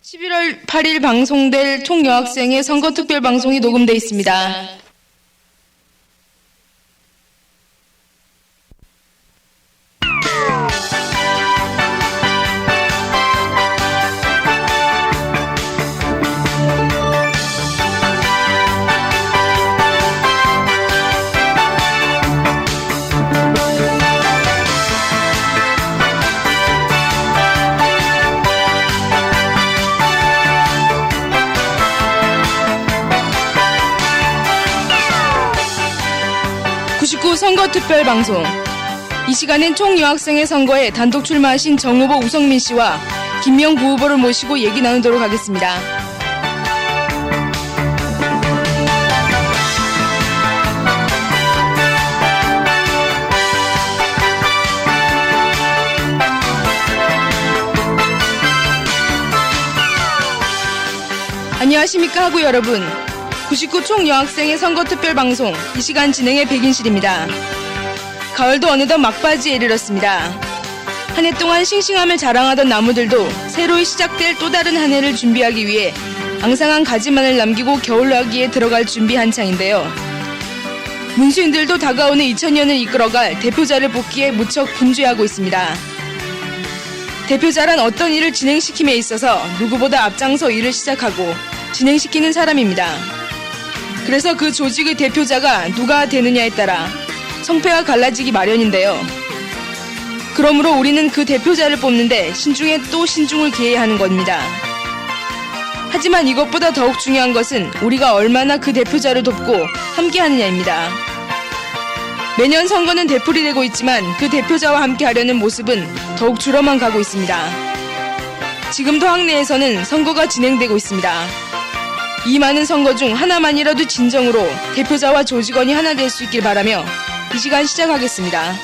11월 8일 방송될 총여학생의 선거특별방송이 녹음돼 있습니다. 선거특별방송. 이 시간엔 총여학생의 선거에 단독 출마하신 정 후보 우성민 씨와 김명 부후보를 모시고 얘기 나누도록 하겠습니다. 안녕하십니까 하구 여러분. 99 총여학생의 선거특별방송, 이 시간 진행의 백인실입니다. 가을도 어느덧 막바지에 이르렀습니다. 한 해 동안 싱싱함을 자랑하던 나무들도 새로이 시작될 또 다른 한 해를 준비하기 위해 앙상한 가지만을 남기고 겨울나기에 들어갈 준비 한창인데요. 문수인들도 다가오는 2000년을 이끌어갈 대표자를 뽑기에 무척 분주해하고 있습니다. 대표자란 어떤 일을 진행시킴에 있어서 누구보다 앞장서 일을 시작하고 진행시키는 사람입니다. 그래서 그 조직의 대표자가 누가 되느냐에 따라 성패가 갈라지기 마련인데요. 그러므로 우리는 그 대표자를 뽑는데 신중에 또 신중을 기해야 하는 겁니다. 하지만 이것보다 더욱 중요한 것은 우리가 얼마나 그 대표자를 돕고 함께 하느냐입니다. 매년 선거는 되풀이되고 있지만 그 대표자와 함께 하려는 모습은 더욱 줄어만 가고 있습니다. 지금도 학내에서는 선거가 진행되고 있습니다. 이 많은 선거 중 하나만이라도 진정으로 대표자와 조직원이 하나 될 수 있길 바라며 이 시간 시작하겠습니다.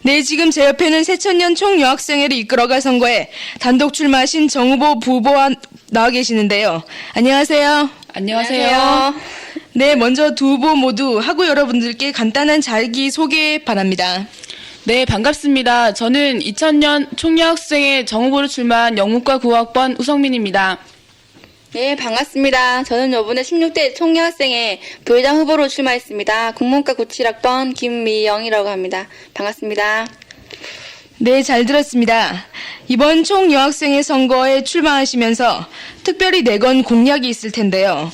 네, 지금 제 옆에는 새천년 총여학생회를 이끌어갈 선거에 단독 출마하신 정 후보 부후보와 나와 계시는데요. 안녕하세요. 안녕하세요. 네, 먼저 두 후보 모두 하구 여러분들께 간단한 자기소개 바랍니다. 네, 반갑습니다. 저는 2000년 총여학생회 정 후보로 출마한 영문과 9학번 우성민입니다. 네, 반갑습니다. 저는 이번에 16대 총여학생회 부회장 후보로 출마했습니다. 국문과 97학번 김미영이라고 합니다. 반갑습니다. 네, 잘 들었습니다. 이번 총여학생회 선거에 출마하시면서 특별히 내건 공약이 있을 텐데요.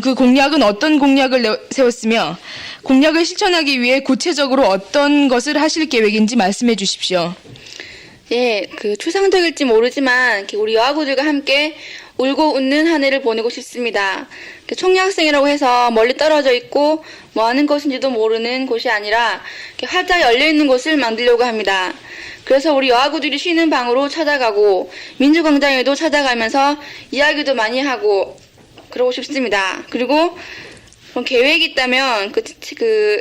그 공약은 어떤 공약을 세웠으며 공약을 실천하기 위해 구체적으로 어떤 것을 하실 계획인지 말씀해 주십시오. 예, 추상적일지 모르지만 우리 여학우들과 함께 울고 웃는 한 해를 보내고 싶습니다. 총여학생이라고 해서 멀리 떨어져 있고 뭐 하는 것인지도 모르는 곳이 아니라 활짝 열려있는 곳을 만들려고 합니다. 그래서 우리 여학우들이 쉬는 방으로 찾아가고 민주광장에도 찾아가면서 이야기도 많이 하고 그러고 싶습니다. 그리고 그런 계획이 있다면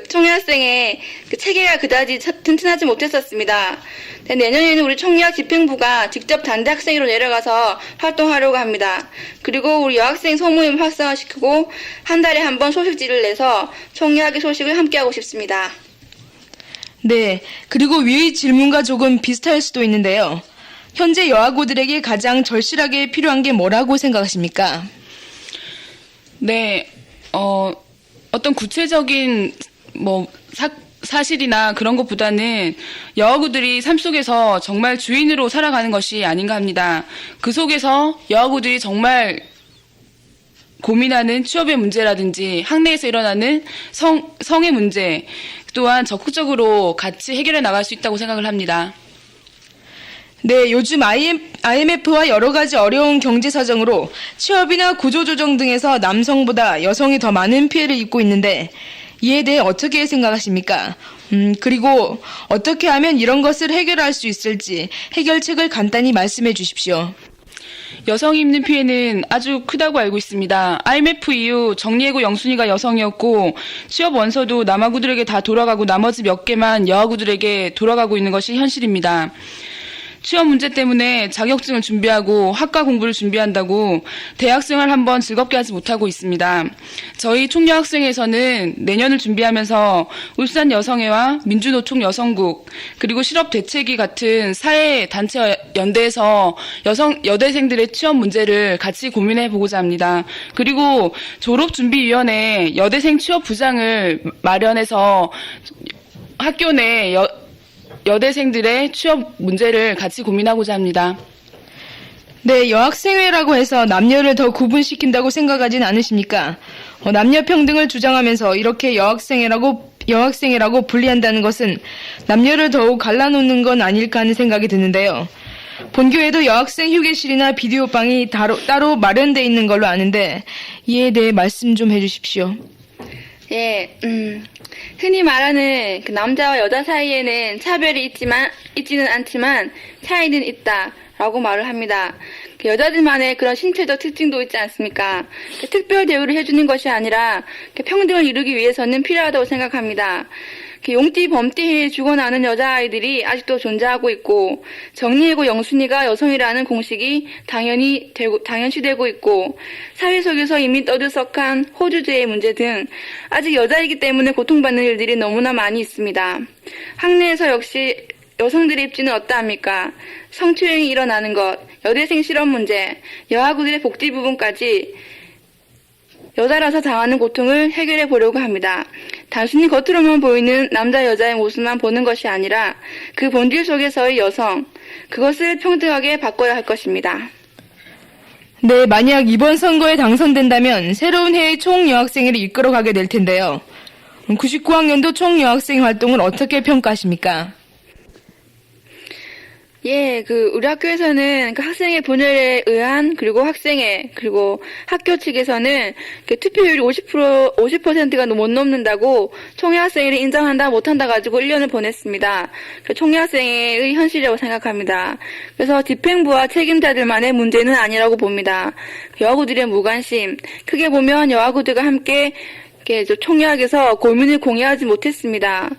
총여학생의 체계가 그다지 튼튼하지 못했었습니다. 내년에는 우리 총여학 집행부가 직접 단대 학생회로 내려가서 활동하려고 합니다. 그리고 우리 여학생 소모임 활성화시키고 한 달에 한 번 소식지를 내서 총여학의 소식을 함께하고 싶습니다. 네, 그리고 위의 질문과 조금 비슷할 수도 있는데요. 현재 여학우들에게 가장 절실하게 필요한 게 뭐라고 생각하십니까? 네, 어떤 구체적인 사실이나 그런 것보다는 여학우들이 삶 속에서 정말 주인으로 살아가는 것이 아닌가 합니다. 그 속에서 여학우들이 정말 고민하는 취업의 문제라든지 학내에서 일어나는 성의 문제 또한 적극적으로 같이 해결해 나갈 수 있다고 생각을 합니다. 네, 요즘 IMF와 여러 가지 어려운 경제 사정으로 취업이나 구조조정 등에서 남성보다 여성이 더 많은 피해를 입고 있는데 이에 대해 어떻게 생각하십니까? 그리고 어떻게 하면 이런 것을 해결할 수 있을지 해결책을 간단히 말씀해 주십시오. 여성이 입는 피해는 아주 크다고 알고 있습니다. IMF 이후 정리해고 영순위가 여성이었고 취업 원서도 남학우들에게 다 돌아가고 나머지 몇 개만 여학우들에게 돌아가고 있는 것이 현실입니다. 취업 문제 때문에 자격증을 준비하고 학과 공부를 준비한다고 대학생활 한번 즐겁게 하지 못하고 있습니다. 저희 총여학생회에서는 내년을 준비하면서 울산 여성회와 민주노총 여성국 그리고 실업대책위 같은 사회 단체 연대에서 여대생들의 취업 문제를 같이 고민해 보고자 합니다. 그리고 졸업준비위원회 여대생 취업 부장을 마련해서 학교 내 여대생들의 취업 문제를 같이 고민하고자 합니다. 네, 여학생회라고 해서 남녀를 더 구분시킨다고 생각하진 않으십니까? 남녀 평등을 주장하면서 이렇게 여학생회라고 분리한다는 것은 남녀를 더욱 갈라놓는 건 아닐까 하는 생각이 드는데요. 본교에도 여학생 휴게실이나 비디오방이 따로 마련되어 있는 걸로 아는데 이에 대해 말씀 좀 해주십시오. 예, 흔히 말하는 그 남자와 여자 사이에는 차별이 있지는 않지만 차이는 있다라고 말을 합니다. 그 여자들만의 그런 신체적 특징도 있지 않습니까? 그 특별 대우를 해주는 것이 아니라 그 평등을 이루기 위해서는 필요하다고 생각합니다. 그 용띠 범띠에 죽어나는 여자아이들이 아직도 존재하고 있고 정리이고 영순이가 여성이라는 공식이 당연시되고 있고 사회 속에서 이미 떠들썩한 호주제의 문제 등 아직 여자이기 때문에 고통받는 일들이 너무나 많이 있습니다. 학내에서 역시 여성들의 입지는 어떠합니까? 성추행이 일어나는 것, 여대생 실업 문제, 여학우들의 복지 부분까지 여자라서 당하는 고통을 해결해 보려고 합니다. 단순히 겉으로만 보이는 남자 여자의 모습만 보는 것이 아니라 그 본질 속에서의 여성, 그것을 평등하게 바꿔야 할 것입니다. 네, 만약 이번 선거에 당선된다면 새로운 해의 총여학생회를 이끌어가게 될 텐데요. 99학년도 총여학생 활동을 어떻게 평가하십니까? 예, 우리 학교에서는 그 학생의 분열에 의한, 그리고 학생회, 그리고 학교 측에서는 그 투표율이 50%가 못 넘는다고 총여학생회를 인정한다, 못한다 가지고 1년을 보냈습니다. 그 총여학생회의 현실이라고 생각합니다. 그래서 집행부와 책임자들만의 문제는 아니라고 봅니다. 여학우들의 무관심, 크게 보면 여학우들과 함께 이렇게 총여학에서 고민을 공유하지 못했습니다.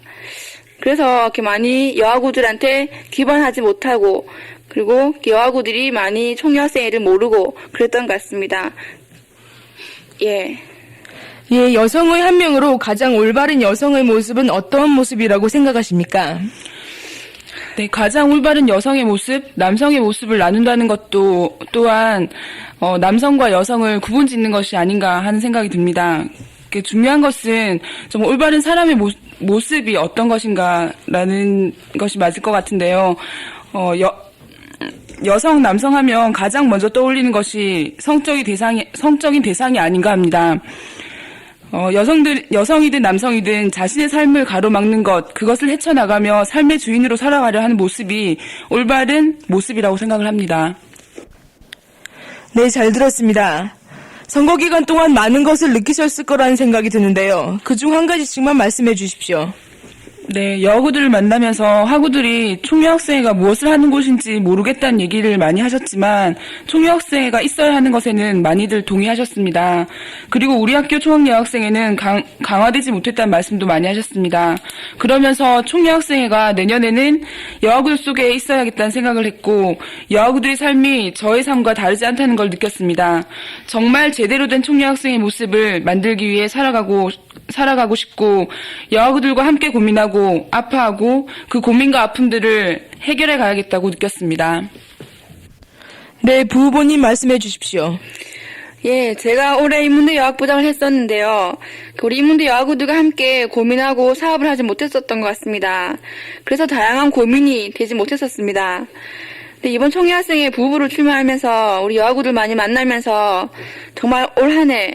그래서 이렇게 많이 여학우들한테 기반하지 못하고 그리고 여학우들이 많이 총여학생회를 모르고 그랬던 것 같습니다. 예, 여성의 한 명으로 가장 올바른 여성의 모습은 어떤 모습이라고 생각하십니까? 네, 가장 올바른 여성의 모습, 남성의 모습을 나눈다는 것도 또한 남성과 여성을 구분짓는 것이 아닌가 하는 생각이 듭니다. 중요한 것은 좀 올바른 사람의 모습이 어떤 것인가라는 것이 맞을 것 같은데요. 여성, 남성 하면 가장 먼저 떠올리는 것이 성적인 대상이 아닌가 합니다. 여성이든 남성이든 자신의 삶을 가로막는 그것을 헤쳐나가며 삶의 주인으로 살아가려 하는 모습이 올바른 모습이라고 생각을 합니다. 네, 잘 들었습니다. 선거 기간 동안 많은 것을 느끼셨을 거라는 생각이 드는데요. 그중 한 가지씩만 말씀해 주십시오. 네, 여학우들을 만나면서 학우들이 총여학생회가 무엇을 하는 곳인지 모르겠다는 얘기를 많이 하셨지만 총여학생회가 있어야 하는 것에는 많이들 동의하셨습니다. 그리고 우리 학교 총여학생회는 강화되지 못했다는 말씀도 많이 하셨습니다. 그러면서 총여학생회가 내년에는 여학우들 속에 있어야겠다는 생각을 했고 여학우들의 삶이 저의 삶과 다르지 않다는 걸 느꼈습니다. 정말 제대로 된 총여학생의 모습을 만들기 위해 살아가고 싶고 여학우들과 함께 고민하고 아파하고 그 고민과 아픔들을 해결해 가야겠다고 느꼈습니다. 네, 부 후보님 말씀해 주십시오. 예, 제가 올해 인문대 여학부장을 했었는데요. 우리 인문대 여학우들과 함께 고민하고 사업을 하지 못했었던 것 같습니다. 그래서 다양한 고민이 되지 못했었습니다. 근데 이번 총여학생회 부후보로 출마하면서 우리 여학우들 많이 만나면서 정말 올 한 해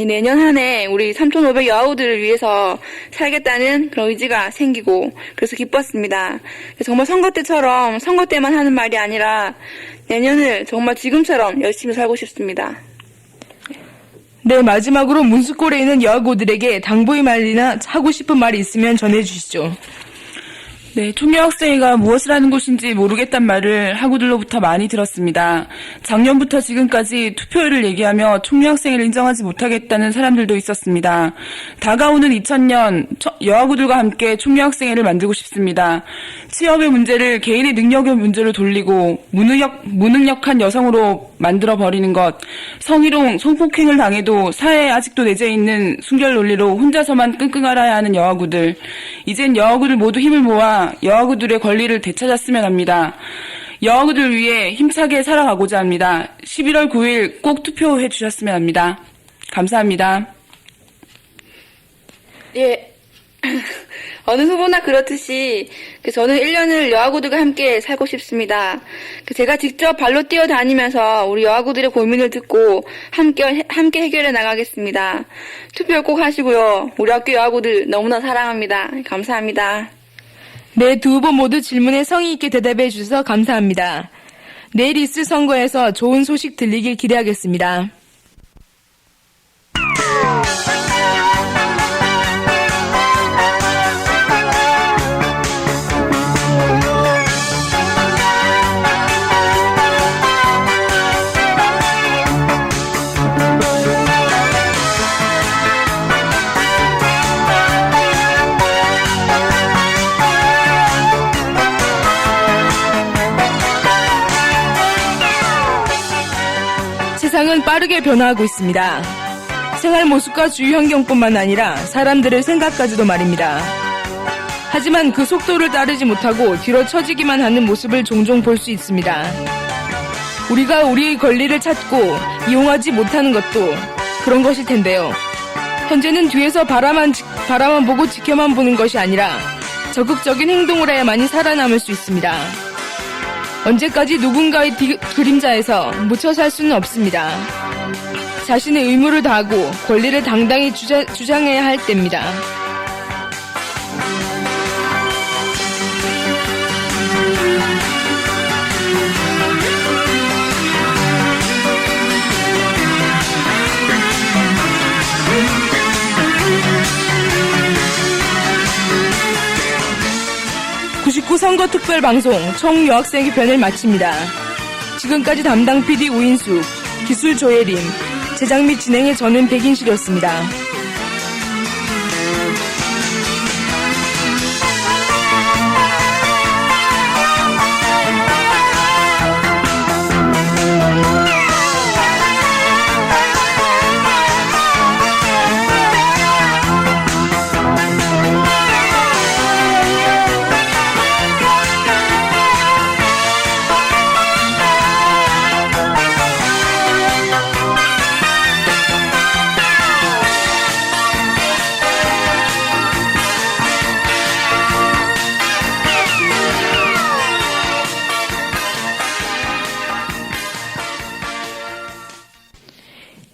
내년 한 해 우리 3,500 여학우들을 위해서 살겠다는 그런 의지가 생기고 그래서 기뻤습니다. 정말 선거 때만 하는 말이 아니라 내년을 정말 지금처럼 열심히 살고 싶습니다. 네, 마지막으로 문수골에 있는 여학우들에게 당부의 말이나 하고 싶은 말이 있으면 전해 주시죠. 네, 총여학생회가 무엇을 하는 곳인지 모르겠단 말을 학우들로부터 많이 들었습니다. 작년부터 지금까지 투표율을 얘기하며 총여학생회를 인정하지 못하겠다는 사람들도 있었습니다. 다가오는 2000년 여학우들과 함께 총여학생회를 만들고 싶습니다. 취업의 문제를 개인의 능력의 문제로 돌리고 무능력한 여성으로 만들어버리는 것, 성희롱, 성폭행을 당해도 사회에 아직도 내재 있는 순결 논리로 혼자서만 끙끙 앓아야 하는 여학우들, 이젠 여학우들 모두 힘을 모아 여학우들의 권리를 되찾았으면 합니다. 여학우들 위해 힘차게 살아가고자 합니다. 11월 9일 꼭 투표해 주셨으면 합니다. 감사합니다. 예. 어느 후보나 그렇듯이 저는 1년을 여학우들과 함께 살고 싶습니다. 제가 직접 발로 뛰어다니면서 우리 여학우들의 고민을 듣고 함께 해결해 나가겠습니다. 투표 꼭 하시고요. 우리 학교 여학우들 너무나 사랑합니다. 감사합니다. 네, 두 후보 모두 질문에 성의 있게 대답해 주셔서 감사합니다. 내일 있을 선거에서 좋은 소식 들리길 기대하겠습니다. 세상은 빠르게 변화하고 있습니다. 생활 모습과 주위 환경뿐만 아니라 사람들의 생각까지도 말입니다. 하지만 그 속도를 따르지 못하고 뒤로 처지기만 하는 모습을 종종 볼 수 있습니다. 우리가 우리의 권리를 찾고 이용하지 못하는 것도 그런 것일 텐데요. 현재는 뒤에서 바라만 보고 지켜만 보는 것이 아니라 적극적인 행동을 해야만이 살아남을 수 있습니다. 언제까지 누군가의 그림자에서 묻혀 살 수는 없습니다. 자신의 의무를 다하고 권리를 당당히 주장해야 할 때입니다. 선거특별방송 총여학생회 편을 마칩니다. 지금까지 담당 PD 우인숙, 기술 조예림, 제작 및 진행의 저는 백인실이었습니다.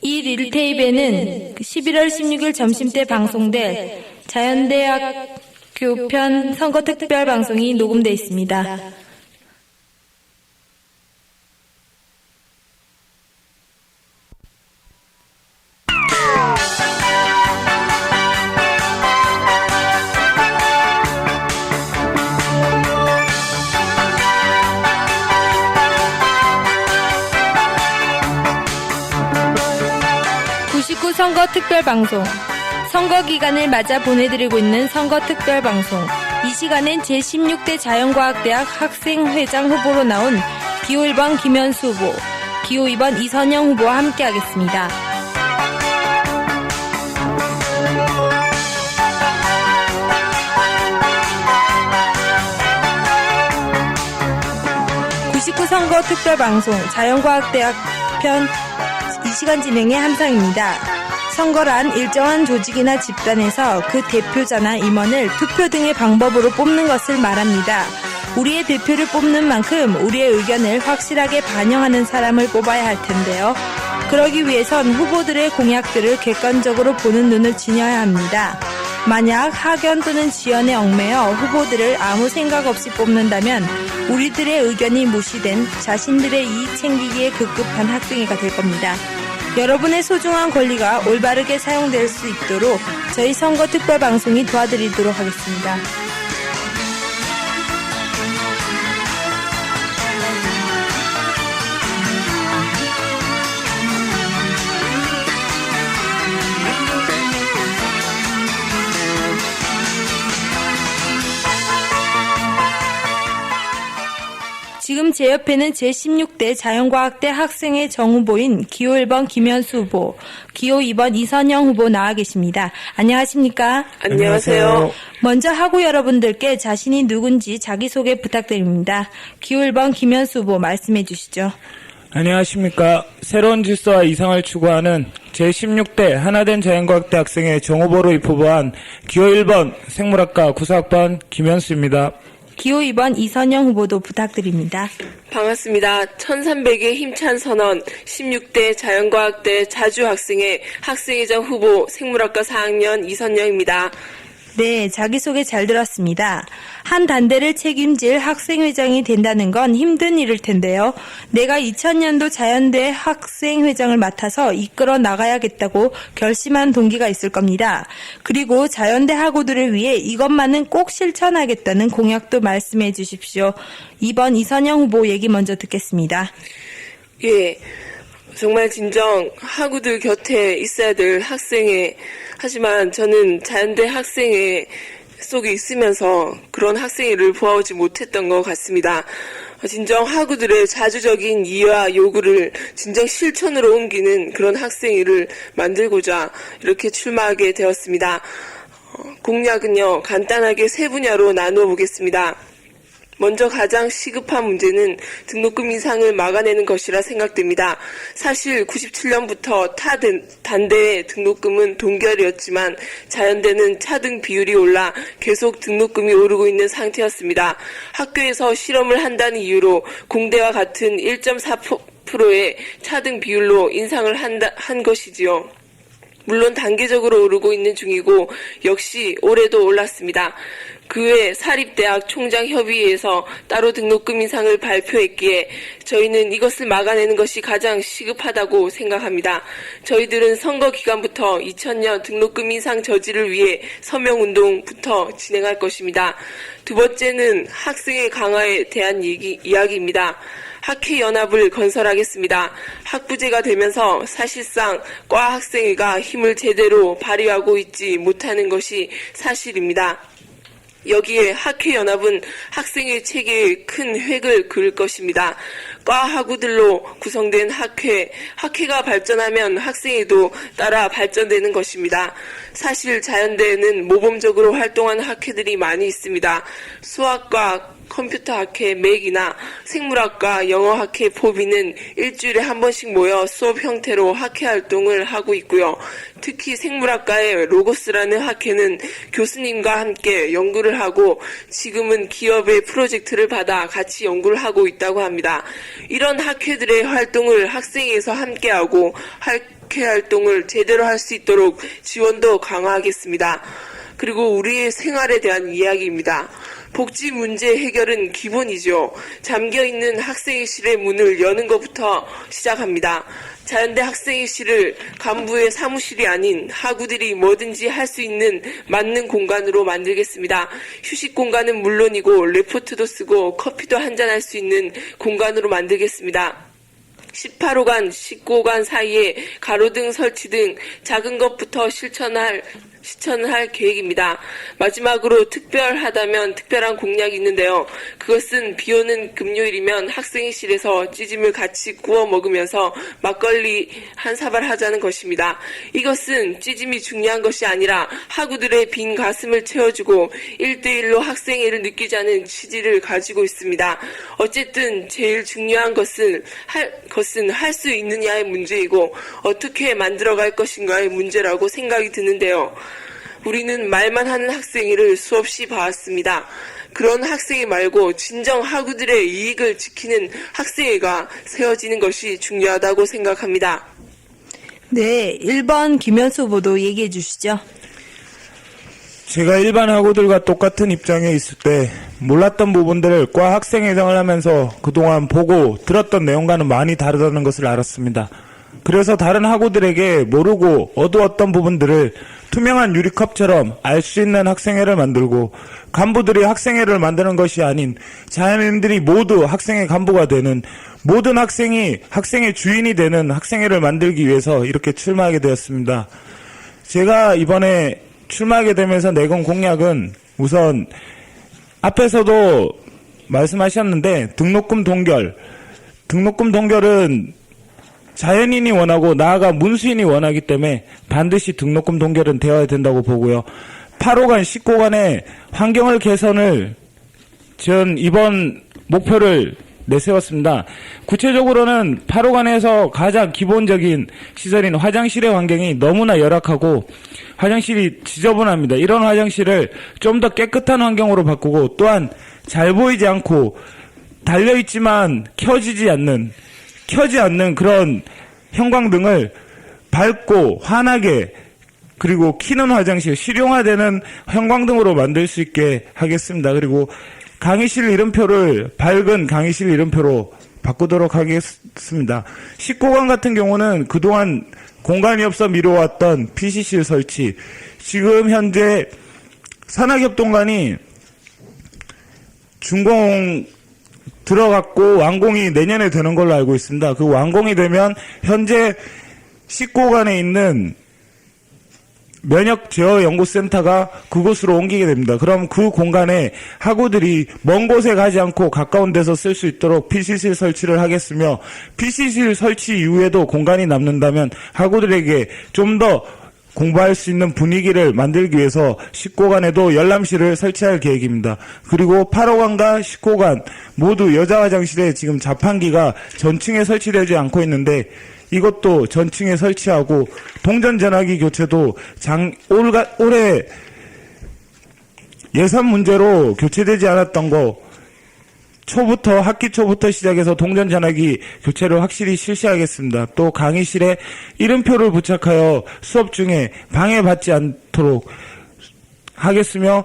이 릴테이프에는 11월 16일 점심때 방송될 자연대학교 편 선거특별방송이 녹음되어 있습니다. 선거특별방송 선거 기간을 맞아 보내드리고 있는 선거특별방송 이 시간엔 제16대 자연과학대학 학생회장 후보로 나온 기호 1번 김현수 후보, 기호 2번 이선영 후보와 함께하겠습니다. 선거특별방송 자연과학대학 편 이 시간 진행의 함상입니다. 선거란 일정한 조직이나 집단에서 그 대표자나 임원을 투표 등의 방법으로 뽑는 것을 말합니다. 우리의 대표를 뽑는 만큼 우리의 의견을 확실하게 반영하는 사람을 뽑아야 할 텐데요. 그러기 위해선 후보들의 공약들을 객관적으로 보는 눈을 지녀야 합니다. 만약 학연 또는 지연에 얽매여 후보들을 아무 생각 없이 뽑는다면 우리들의 의견이 무시된 자신들의 이익 챙기기에 급급한 학생회가 될 겁니다. 여러분의 소중한 권리가 올바르게 사용될 수 있도록 저희 선거특별방송이 도와드리도록 하겠습니다. 지금 제 옆에는 제16대 자연과학대 학생회 정후보인 기호 1번 김현수 후보, 기호 2번 이선영 후보 나와 계십니다. 안녕하십니까? 안녕하세요. 먼저 하고 여러분들께 자신이 누군지 자기소개 부탁드립니다. 기호 1번 김현수 후보 말씀해 주시죠. 안녕하십니까. 새로운 질서와 이상을 추구하는 제16대 하나된 자연과학대 학생회 정후보로 입후보한 기호 1번 생물학과 구사학번 김현수입니다. 기호 2번 이선영 후보도 부탁드립니다. 반갑습니다. 1300의 힘찬 선언 16대 자연과학대 자주학생회 학생회장 후보 생물학과 4학년 이선영입니다. 네, 자기소개 잘 들었습니다. 한 단대를 책임질 학생회장이 된다는 건 힘든 일일 텐데요. 내가 2000년도 자연대 학생회장을 맡아서 이끌어 나가야겠다고 결심한 동기가 있을 겁니다. 그리고 자연대 학우들을 위해 이것만은 꼭 실천하겠다는 공약도 말씀해 주십시오. 2번 이선영 후보 얘기 먼저 듣겠습니다. 예, 정말 진정 학우들 곁에 있어야 될 학생회. 하지만 저는 자연대 학생회 속에 있으면서 그런 학생회를 보아오지 못했던 것 같습니다. 진정 학우들의 자주적인 이해와 요구를 진정 실천으로 옮기는 그런 학생회를 만들고자 이렇게 출마하게 되었습니다. 공약은요, 간단하게 세 분야로 나누어 보겠습니다. 먼저 가장 시급한 문제는 등록금 인상을 막아내는 것이라 생각됩니다. 사실 97년부터 타 단대의 등록금은 동결이었지만 자연대는 차등 비율이 올라 계속 등록금이 오르고 있는 상태였습니다. 학교에서 실험을 한다는 이유로 공대와 같은 1.4%의 차등 비율로 인상을 한 것이지요. 물론 단계적으로 오르고 있는 중이고 역시 올해도 올랐습니다. 그 외 사립대학 총장협의회에서 따로 등록금 인상을 발표했기에 저희는 이것을 막아내는 것이 가장 시급하다고 생각합니다. 저희들은 선거 기간부터 2000년 등록금 인상 저지를 위해 서명운동부터 진행할 것입니다. 두 번째는 학생의 강화에 대한 이야기입니다. 학회연합을 건설하겠습니다. 학부제가 되면서 사실상 과 학생회가 힘을 제대로 발휘하고 있지 못하는 것이 사실입니다. 여기에 학회연합은 학생회 체계에 큰 획을 그을 것입니다. 과 학우들로 구성된 학회가 발전하면 학생회도 따라 발전되는 것입니다. 사실 자연대에는 모범적으로 활동하는 학회들이 많이 있습니다. 수학과 컴퓨터 학회 맥이나 생물학과 영어 학회 포비는 일주일에 한 번씩 모여 수업 형태로 학회 활동을 하고 있고요. 특히 생물학과의 로고스라는 학회는 교수님과 함께 연구를 하고 지금은 기업의 프로젝트를 받아 같이 연구를 하고 있다고 합니다. 이런 학회들의 활동을 학생회에서 함께하고 학회 활동을 제대로 할 수 있도록 지원도 강화하겠습니다. 그리고 우리의 생활에 대한 이야기입니다. 복지 문제 해결은 기본이죠. 잠겨있는 학생회실의 문을 여는 것부터 시작합니다. 자연대 학생회실을 간부의 사무실이 아닌 학우들이 뭐든지 할 수 있는 맞는 공간으로 만들겠습니다. 휴식 공간은 물론이고 레포트도 쓰고 커피도 한잔할 수 있는 공간으로 만들겠습니다. 18호간, 19호간 사이에 가로등 설치 등 작은 것부터 실천할 계획입니다. 마지막으로 특별하다면 특별한 공약이 있는데요. 그것은 비오는 금요일이면 학생회실에서 찌짐을 같이 구워 먹으면서 막걸리 한 사발 하자는 것입니다. 이것은 찌짐이 중요한 것이 아니라 학우들의 빈 가슴을 채워주고 1대1로 학생회를 느끼자는 취지를 가지고 있습니다. 어쨌든 제일 중요한 것은 할 수 있느냐의 문제이고 어떻게 만들어갈 것인가의 문제라고 생각이 드는데요. 우리는 말만 하는 학생회를 수없이 봐왔습니다. 그런 학생회 말고 진정 학우들의 이익을 지키는 학생회가 세워지는 것이 중요하다고 생각합니다. 네, 1번 김현수 후보도 얘기해 주시죠. 제가 일반 학우들과 똑같은 입장에 있을 때 몰랐던 부분들을 과 학생회장을 하면서 그동안 보고 들었던 내용과는 많이 다르다는 것을 알았습니다. 그래서 다른 학우들에게 모르고 어두웠던 부분들을 투명한 유리컵처럼 알 수 있는 학생회를 만들고 간부들이 학생회를 만드는 것이 아닌 자연인들이 모두 학생회 간부가 되는 모든 학생이 학생회 주인이 되는 학생회를 만들기 위해서 이렇게 출마하게 되었습니다. 제가 이번에 출마하게 되면서 내건 공약은 우선 앞에서도 말씀하셨는데 등록금 동결은 자연인이 원하고 나아가 문수인이 원하기 때문에 반드시 등록금 동결은 되어야 된다고 보고요. 8호관, 10호관의 환경을 개선을 전 이번 목표를 내세웠습니다. 구체적으로는 8호관에서 가장 기본적인 시설인 화장실의 환경이 너무나 열악하고 화장실이 지저분합니다. 이런 화장실을 좀 더 깨끗한 환경으로 바꾸고 또한 잘 보이지 않고 달려있지만 켜지 않는 그런 형광등을 밝고 환하게 그리고 키는 화장실, 실용화되는 형광등으로 만들 수 있게 하겠습니다. 그리고 강의실 이름표를 밝은 강의실 이름표로 바꾸도록 하겠습니다. 19관 같은 경우는 그동안 공간이 없어 미뤄왔던 PC실 설치, 지금 현재 산학협동관이 준공 들어갔고 완공이 내년에 되는 걸로 알고 있습니다. 그 완공이 되면 현재 19관에 있는 면역 제어 연구센터가 그곳으로 옮기게 됩니다. 그럼 그 공간에 학우들이 먼 곳에 가지 않고 가까운 데서 쓸 수 있도록 PC실 설치를 하겠으며 PC실 설치 이후에도 공간이 남는다면 학우들에게 좀 더 공부할 수 있는 분위기를 만들기 위해서 19관에도 열람실을 설치할 계획입니다. 그리고 8호관과 19관 모두 여자 화장실에 지금 자판기가 전층에 설치되지 않고 있는데 이것도 전층에 설치하고 동전 전화기 교체도 올해 예산 문제로 교체되지 않았던 거 학기 초부터 시작해서 동전 전화기 교체를 확실히 실시하겠습니다. 또 강의실에 이름표를 부착하여 수업 중에 방해받지 않도록 하겠으며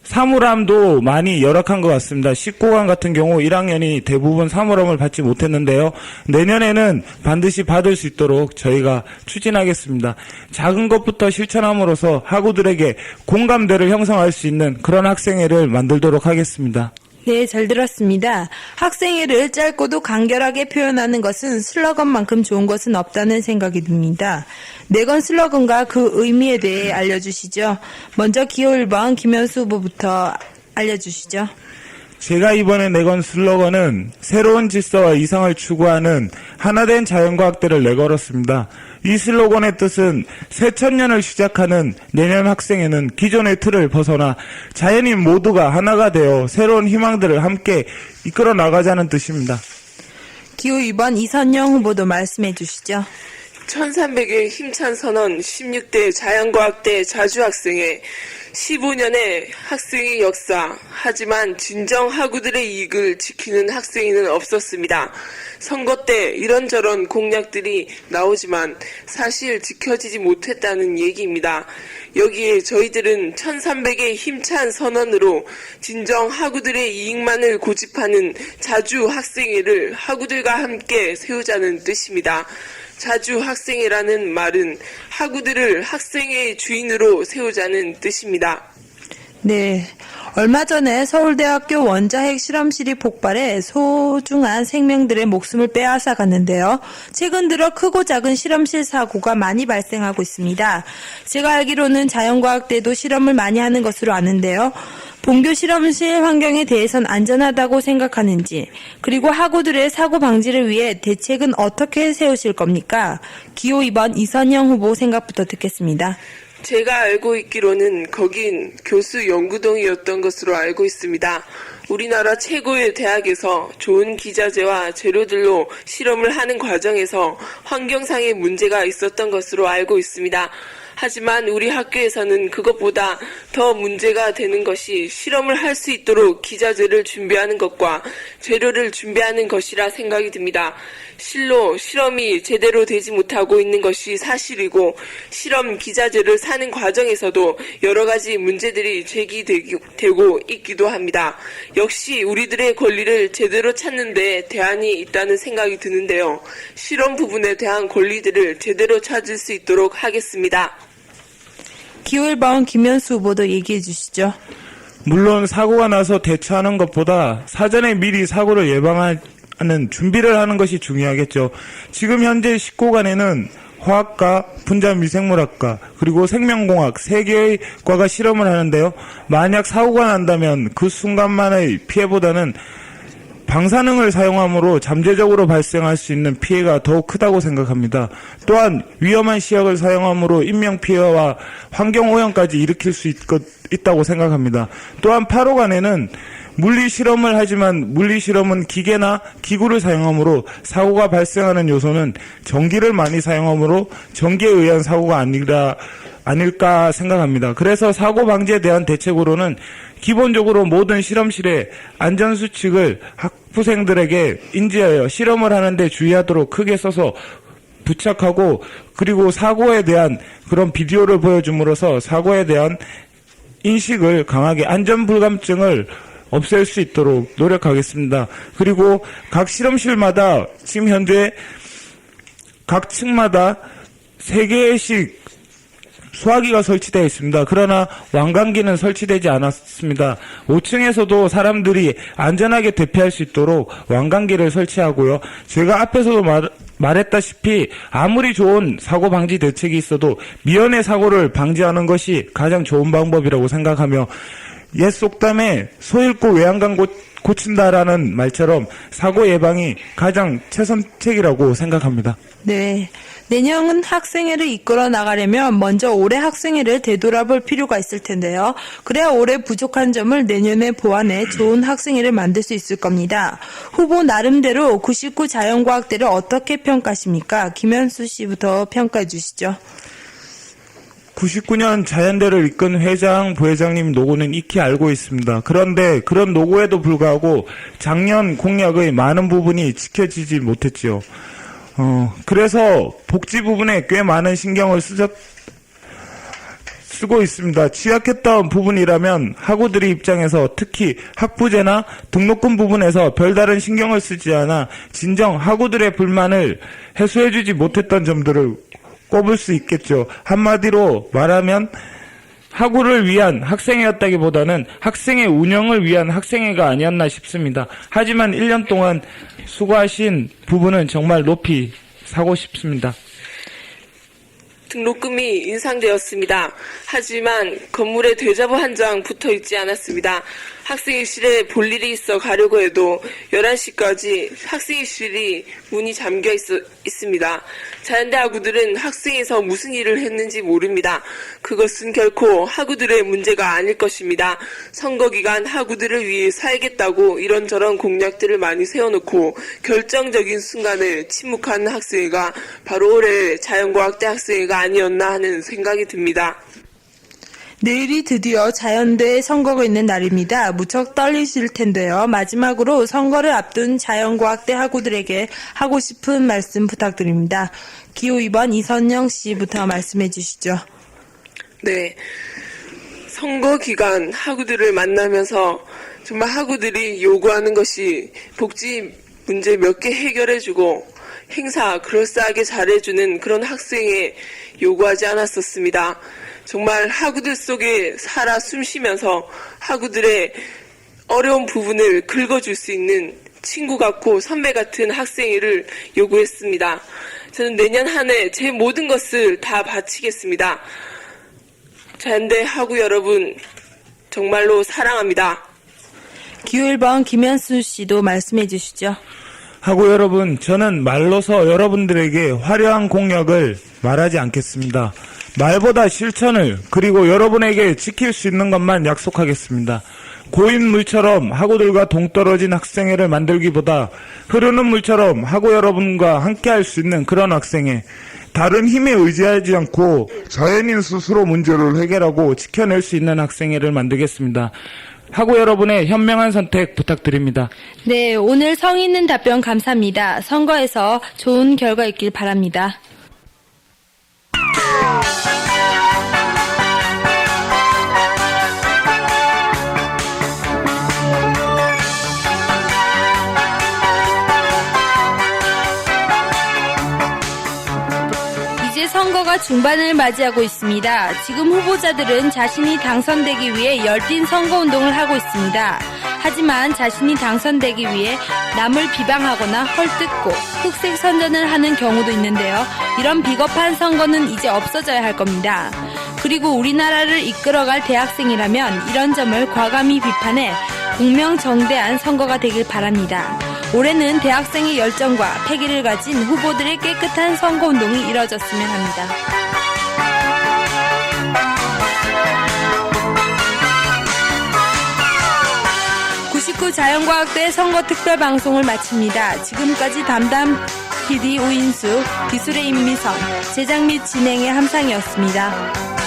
사물함도 많이 열악한 것 같습니다. 19관 같은 경우 1학년이 대부분 사물함을 받지 못했는데요. 내년에는 반드시 받을 수 있도록 저희가 추진하겠습니다. 작은 것부터 실천함으로써 학우들에게 공감대를 형성할 수 있는 그런 학생회를 만들도록 하겠습니다. 네, 잘 들었습니다. 학생회를 짧고도 간결하게 표현하는 것은 슬로건만큼 좋은 것은 없다는 생각이 듭니다. 내건 슬로건과 그 의미에 대해 알려주시죠. 먼저 기호 1번 김현수 후보부터 알려주시죠. 제가 이번에 내건 슬로건은 새로운 질서와 이상을 추구하는 하나된 자연과학대를 내걸었습니다. 이 슬로건의 뜻은 새천년을 시작하는 내년 학생회는 기존의 틀을 벗어나 자연인 모두가 하나가 되어 새로운 희망들을 함께 이끌어 나가자는 뜻입니다. 기호 2번 이선영 후보도 말씀해 주시죠. 1300의 힘찬 선언 16대 자연과학대 자주학생회 15년의 학생의 역사. 하지만 진정 학우들의 이익을 지키는 학생회는 없었습니다. 선거 때 이런저런 공약들이 나오지만 사실 지켜지지 못했다는 얘기입니다. 여기에 저희들은 1300의 힘찬 선언으로 진정 학우들의 이익만을 고집하는 자주학생회를 학우들과 함께 세우자는 뜻입니다. 자주학생회라는 말은 학우들을 학생회의 주인으로 세우자는 뜻입니다. 네. 얼마 전에 서울대학교 원자핵 실험실이 폭발해 소중한 생명들의 목숨을 빼앗아 갔는데요. 최근 들어 크고 작은 실험실 사고가 많이 발생하고 있습니다. 제가 알기로는 자연과학대도 실험을 많이 하는 것으로 아는데요. 본교 실험실 환경에 대해선 안전하다고 생각하는지, 그리고 학우들의 사고 방지를 위해 대책은 어떻게 세우실 겁니까? 기호 2번 이선영 후보 생각부터 듣겠습니다. 제가 알고 있기로는 거긴 교수 연구동이었던 것으로 알고 있습니다. 우리나라 최고의 대학에서 좋은 기자재와 재료들로 실험을 하는 과정에서 환경상의 문제가 있었던 것으로 알고 있습니다. 하지만 우리 학교에서는 그것보다 더 문제가 되는 것이 실험을 할 수 있도록 기자재를 준비하는 것과 재료를 준비하는 것이라 생각이 듭니다. 실로 실험이 제대로 되지 못하고 있는 것이 사실이고 실험 기자재를 사는 과정에서도 여러 가지 문제들이 제기되고 있기도 합니다. 역시 우리들의 권리를 제대로 찾는 데 대안이 있다는 생각이 드는데요. 실험 부분에 대한 권리들을 제대로 찾을 수 있도록 하겠습니다. 기호 1번 김현수 후보도 얘기해 주시죠. 물론 사고가 나서 대처하는 것보다 사전에 미리 사고를 예방하는 준비를 하는 것이 중요하겠죠. 지금 현재 19관에는 화학과, 분자미생물학과, 그리고 생명공학 3개의 과가 실험을 하는데요. 만약 사고가 난다면 그 순간만의 피해보다는 방사능을 사용함으로 잠재적으로 발생할 수 있는 피해가 더욱 크다고 생각합니다. 또한 위험한 시약을 사용함으로 인명피해와 환경오염까지 일으킬 수 있다고 생각합니다. 또한 8호관에는 물리실험을 하지만 물리실험은 기계나 기구를 사용함으로 사고가 발생하는 요소는 전기를 많이 사용함으로 전기에 의한 사고가 아닐까 생각합니다. 그래서 사고 방지에 대한 대책으로는 기본적으로 모든 실험실에 안전수칙을 학부생들에게 인지하여 실험을 하는데 주의하도록 크게 써서 부착하고, 그리고 사고에 대한 그런 비디오를 보여줌으로써 사고에 대한 인식을 강하게, 안전불감증을 없앨 수 있도록 노력하겠습니다. 그리고 각 실험실마다 지금 현재 각 층마다 3개씩 소화기가 설치되어 있습니다. 그러나 완강기는 설치되지 않았습니다. 5층에서도 사람들이 안전하게 대피할 수 있도록 완강기를 설치하고요. 제가 앞에서도 말했다시피 아무리 좋은 사고 방지 대책이 있어도 미연의 사고를 방지하는 것이 가장 좋은 방법이라고 생각하며, 옛 속담에 소 잃고 외양간 고친다라는 말처럼 사고 예방이 가장 최선책이라고 생각합니다. 네. 내년 학생회를 이끌어 나가려면 먼저 올해 학생회를 되돌아볼 필요가 있을 텐데요. 그래야 올해 부족한 점을 내년에 보완해 좋은 학생회를 만들 수 있을 겁니다. 후보 나름대로 99 자연과학대를 어떻게 평가하십니까? 김현수 씨부터 평가해 주시죠. 99년 자연대를 이끈 회장, 부회장님 노고는 익히 알고 있습니다. 그런데 그런 노고에도 불구하고 작년 공약의 많은 부분이 지켜지지 못했지요. 그래서 복지 부분에 꽤 많은 신경을 쓰고 있습니다. 취약했던 부분이라면 학우들의 입장에서 특히 학부제나 등록금 부분에서 별다른 신경을 쓰지 않아 진정 학우들의 불만을 해소해주지 못했던 점들을 꼽을 수 있겠죠. 한마디로 말하면 학우를 위한 학생회였다기보다는 학생회 운영을 위한 학생회가 아니었나 싶습니다. 하지만 1년 동안 수고하신 부분은 정말 높이 사고 싶습니다. 등록금이 인상되었습니다. 하지만 건물에 대자보 한 장 붙어 있지 않았습니다. 학생회실에 볼 일이 있어 가려고 해도 11시까지 학생회실이 문이 잠겨 있습니다. 자연대 학우들은 학생회에서 무슨 일을 했는지 모릅니다. 그것은 결코 학우들의 문제가 아닐 것입니다. 선거 기간 학우들을 위해 살겠다고 이런저런 공약들을 많이 세워놓고 결정적인 순간을 침묵하는 학생회가 바로 올해 자연과학대 학생회가 아니었나 하는 생각이 듭니다. 내일이 드디어 자연대 선거가 있는 날입니다. 무척 떨리실 텐데요. 마지막으로 선거를 앞둔 자연과학대 학우들에게 하고 싶은 말씀 부탁드립니다. 기호 2번 이선영 씨부터 말씀해 주시죠. 네. 선거 기간 학우들을 만나면서 정말 학우들이 요구하는 것이 복지 문제 몇 개 해결해주고 행사 그럴싸하게 잘해주는 그런 학생에 요구하지 않았었습니다. 정말 학우들 속에 살아 숨쉬면서 학우들의 어려운 부분을 긁어줄 수 있는 친구 같고 선배 같은 학생회를 요구했습니다. 저는 내년 한 해 제 모든 것을 다 바치겠습니다. 자연대 학우 여러분 정말로 사랑합니다. 기호 1번 김현수 씨도 말씀해 주시죠. 학우 여러분, 저는 말로서 여러분들에게 화려한 공약을 말하지 않겠습니다. 말보다 실천을, 그리고 여러분에게 지킬 수 있는 것만 약속하겠습니다. 고인 물처럼 학우들과 동떨어진 학생회를 만들기보다 흐르는 물처럼 학우 여러분과 함께할 수 있는 그런 학생회, 다른 힘에 의지하지 않고 자연인 스스로 문제를 해결하고 지켜낼 수 있는 학생회를 만들겠습니다. 학우 여러분의 현명한 선택 부탁드립니다. 네, 오늘 성의 있는 답변 감사합니다. 선거에서 좋은 결과 있길 바랍니다. 이제 선거가 중반을 맞이하고 있습니다. 지금 후보자들은 자신이 당선되기 위해 열띤 선거운동을 하고 있습니다. 하지만 자신이 당선되기 위해 남을 비방하거나 헐뜯고 흑색 선전을 하는 경우도 있는데요. 이런 비겁한 선거는 이제 없어져야 할 겁니다. 그리고 우리나라를 이끌어갈 대학생이라면 이런 점을 과감히 비판해 공명정대한 선거가 되길 바랍니다. 올해는 대학생의 열정과 패기를 가진 후보들의 깨끗한 선거운동이 이뤄졌으면 합니다. 99 자연과학대 선거특별방송을 마칩니다. 지금까지 담당 PD 오인수, 기술의 임미선, 제작 및 진행의 함상이었습니다.